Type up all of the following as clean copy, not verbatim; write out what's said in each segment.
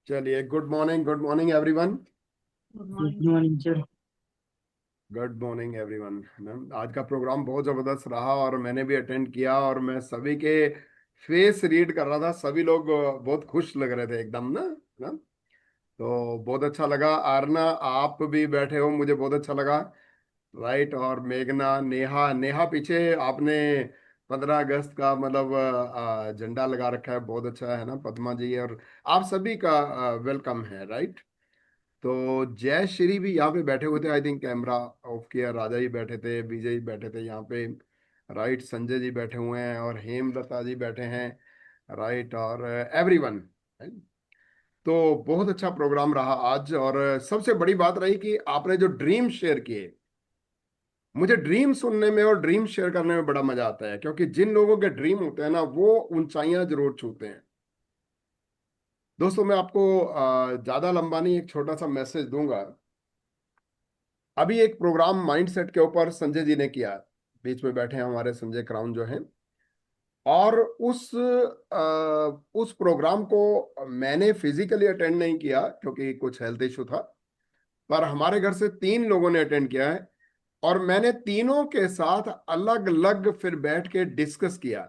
चलिए, good morning everyone. Good good morning. Morning sir. Good morning everyone. Ma'am, आज का programme बहुत ज़बरदस्त रहा और मैंने भी अटेंड किया और मैं सभी के फेस रीड कर रहा था। सभी लोग बहुत खुश लग रहे थे एकदम ना। तो बहुत अच्छा लगा। आरना, आप भी बैठे हो, मुझे बहुत अच्छा लगा। राइट। और मेघना, नेहा नेहा पीछे आपने 15 अगस्त का मतलब झंडा लगा रखा है, बहुत अच्छा है ना। पद्मा जी और आप सभी का वेलकम है। राइट। तो जय श्री भी यहाँ पे बैठे हुए थे। आई थिंक कैमरा ऑफ किया। राजा जी बैठे थे, विजय जी बैठे थे यहाँ पे। राइट। संजय जी बैठे हुए हैं और हेमलता जी बैठे हैं। राइट। और एवरीवन। तो बहुत अच्छा प्रोग्राम रहा आज। और सबसे बड़ी बात रही कि आपने जो ड्रीम शेयर किए, मुझे ड्रीम सुनने में और ड्रीम शेयर करने में बड़ा मजा आता है, क्योंकि जिन लोगों के ड्रीम होते हैं ना, वो ऊंचाइयां जरूर छूते हैं। दोस्तों, मैं आपको ज्यादा लंबा नहीं, एक छोटा सा मैसेज दूंगा। अभी एक प्रोग्राम माइंडसेट के ऊपर संजय जी ने किया। बीच में बैठे हैं हमारे संजय क्राउन जो हैं। और उस प्रोग्राम को मैंने फिजिकली अटेंड नहीं किया क्योंकि कुछ हेल्थ इशू था। पर हमारे घर से 3 लोगों ने अटेंड किया है। और मैंने तीनों के साथ अलग अलग फिर बैठ के डिस्कस किया।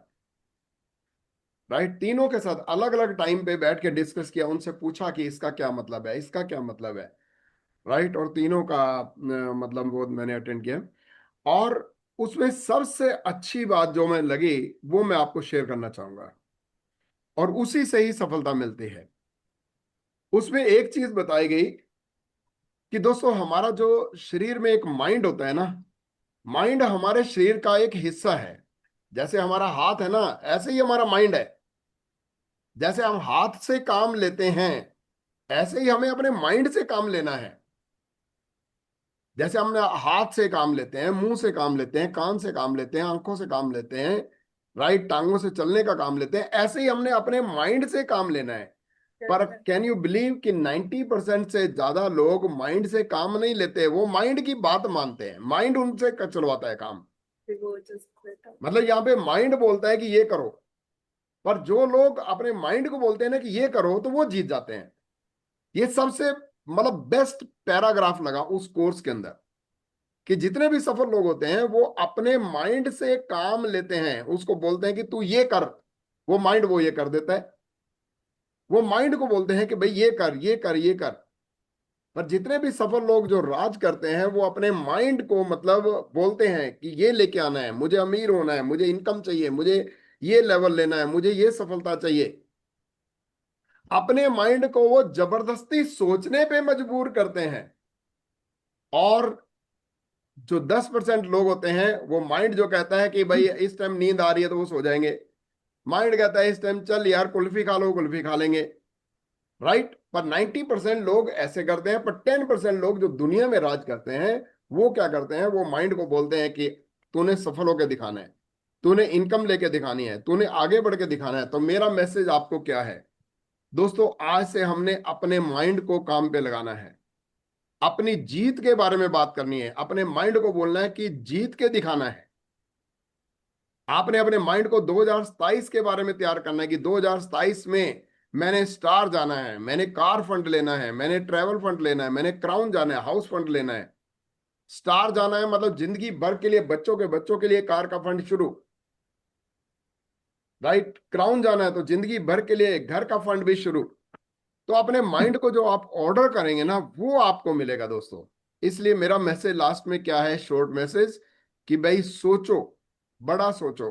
राइट। तीनों के साथ अलग अलग टाइम पे बैठ के डिस्कस किया, उनसे पूछा कि इसका क्या मतलब है, इसका क्या मतलब है। राइट। और तीनों का मतलब वो मैंने अटेंड किया। और उसमें सबसे अच्छी बात जो मैं लगी, वो मैं आपको शेयर करना चाहूंगा। और उसी से ही सफलता मिलती है। उसमें एक चीज बताई गई कि दोस्तों, हमारा जो शरीर में एक माइंड होता है ना, माइंड हमारे शरीर का एक हिस्सा है। जैसे हमारा हाथ है ना, ऐसे ही हमारा माइंड है। जैसे हम हाथ से काम लेते हैं, ऐसे ही हमें अपने माइंड से काम लेना है। जैसे हमने हाथ से काम लेते हैं, मुंह से काम लेते हैं, कान से काम लेते हैं, आंखों से काम लेते हैं, राइट, टांगों से चलने का काम लेते हैं, ऐसे ही हमने अपने माइंड से काम लेना है। पर कैन यू बिलीव कि 90% से ज्यादा लोग माइंड से काम नहीं लेते, वो माइंड की बात मानते हैं, माइंड उनसे चलवाता है काम। मतलब यहाँ पे माइंड बोलता है कि ये करो, पर जो लोग अपने माइंड को बोलते हैं ना कि ये करो, तो वो जीत जाते हैं। ये सबसे मतलब बेस्ट पैराग्राफ लगा उस कोर्स के अंदर, कि जितने भी सफल लोग होते हैं वो अपने माइंड से काम लेते हैं। उसको बोलते हैं कि तू ये कर, वो माइंड वो ये कर देता है। वो माइंड को बोलते हैं कि भाई ये कर, ये कर, ये कर। पर जितने भी सफल लोग जो राज करते हैं, वो अपने माइंड को मतलब बोलते हैं कि ये लेके आना है, मुझे अमीर होना है, मुझे इनकम चाहिए, मुझे ये लेवल लेना है, मुझे ये सफलता चाहिए। अपने माइंड को वो जबरदस्ती सोचने पे मजबूर करते हैं। और जो 10% लोग होते हैं, वो माइंड जो कहता है कि भाई इस टाइम नींद आ रही है तो वो सो जाएंगे। माइंड कहता है इस टाइम चल यार कुल्फी खा लो, कुल्फी खा लेंगे। राइट। पर 90% लोग ऐसे करते हैं। पर 10% लोग जो दुनिया में राज करते हैं, वो क्या करते हैं, वो माइंड को बोलते हैं कि तूने सफल होकर दिखाना है, तूने इनकम लेके दिखानी है, तूने आगे बढ़ के दिखाना है। तो मेरा मैसेज आपको क्या है दोस्तों, आज से हमने अपने माइंड को काम पे लगाना है। अपनी जीत के बारे में बात करनी है। अपने माइंड को बोलना है कि जीत के दिखाना है। आपने अपने माइंड को 2027 के बारे में तैयार करना है कि 2027 में मैंने स्टार जाना है, मैंने कार फंड लेना है, मैंने ट्रैवल फंड लेना है, मैंने क्राउन जाना है, हाउस फंड लेना है। स्टार जाना है मतलब जिंदगी भर के लिए, बच्चों के लिए कार का फंड शुरू। राइट। क्राउन जाना है तो जिंदगी भर के लिए घर का फंड भी शुरू। तो अपने माइंड को जो आप ऑर्डर करेंगे ना, वो आपको मिलेगा दोस्तों। इसलिए मेरा मैसेज लास्ट में क्या है, शॉर्ट मैसेज, कि भाई सोचो, बड़ा सोचो।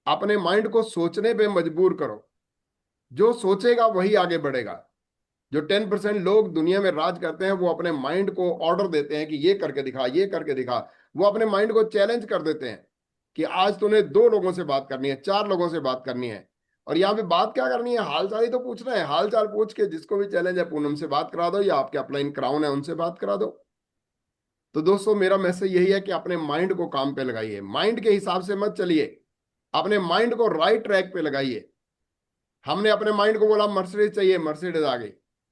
अपने माइंड को सोचने पे मजबूर करो। जो सोचेगा वही आगे बढ़ेगा। जो 10% लोग दुनिया में राज करते हैं, वो अपने माइंड को ऑर्डर देते हैं कि ये करके दिखा, ये करके दिखा। वो अपने माइंड को चैलेंज कर देते हैं कि आज तूने 2 लोगों से बात करनी है, 4 लोगों से बात करनी है। और यहाँ पे बात क्या करनी है, हाल चाल ही तो पूछना है। हाल चाल पूछ के जिसको भी चैलेंज है, पूनम से बात करा दो या आपके अपलाइन क्राउन है उनसे बात करा दो। तो दोस्तों, मेरा मैसेज यही है कि अपने माइंड को काम पे लगाइए, माइंड के हिसाब से मत चलिए। अपने माइंड को राइट ट्रैक पे लगाइए। हमने अपने माइंड को बोला मर्सिडीज चाहिए, मर्सिडीज आ गई।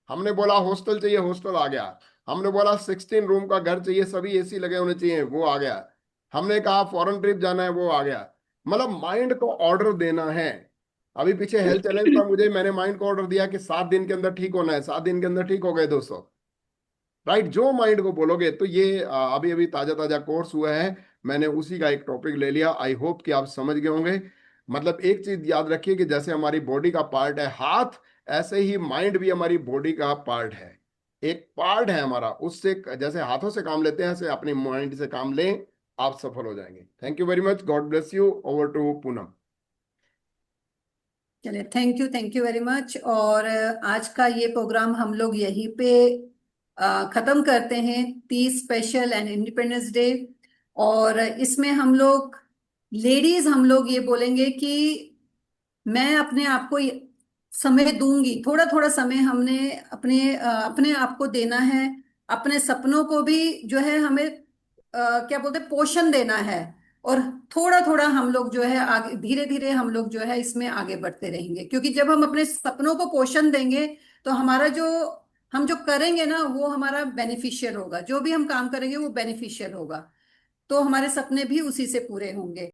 हमने बोला हॉस्टल चाहिए, हॉस्टल आ गया। हमने बोला 16 रूम का घर चाहिए, सभी एसी लगे होने चाहिए, वो आ गया। हमने कहा फॉरेन ट्रिप जाना है, वो आ गया। मतलब माइंड को ऑर्डर देना है। अभी पीछे हेल्थ चैलेंज था मुझे, मैंने माइंड को ऑर्डर दिया कि 7 दिन के अंदर ठीक होना है, 7 दिन के अंदर ठीक हो गए दोस्तों। राइट, जो माइंड को बोलोगे। तो ये अभी अभी ताजा ताजा कोर्स हुआ है, मैंने उसी का एक टॉपिक ले लिया। आई होप कि आप समझ गए होंगे। मतलब एक चीज याद रखिए कि जैसे हमारी बॉडी का पार्ट है हाथ, ऐसे ही माइंड भी हमारी बॉडी का पार्ट है, एक पार्ट है हमारा। उससे जैसे हाथों से काम लेते हैं, ऐसे अपने माइंड से काम लें, आप सफल हो जाएंगे। Thank you very much, God bless you. Over to Poonam. चलिए, थैंक यू वेरी मच। और आज का ये प्रोग्राम हम लोग यहीं पे खत्म करते हैं, 30 स्पेशल एंड इंडिपेंडेंस डे। और इसमें हम लोग लेडीज हम लोग ये बोलेंगे कि मैं अपने आप को समय दूंगी, थोड़ा थोड़ा समय हमने अपने आप को देना है। अपने सपनों को भी जो है हमें क्या बोलते हैं, पोषण देना है। और थोड़ा थोड़ा हम लोग जो है आगे, धीरे धीरे हम लोग जो है इसमें आगे बढ़ते रहेंगे, क्योंकि जब हम अपने सपनों को पोषण देंगे तो हमारा जो हम जो करेंगे ना वो हमारा बेनिफिशियल होगा, जो भी हम काम करेंगे वो बेनिफिशियल होगा। तो हमारे सपने भी उसी से पूरे होंगे।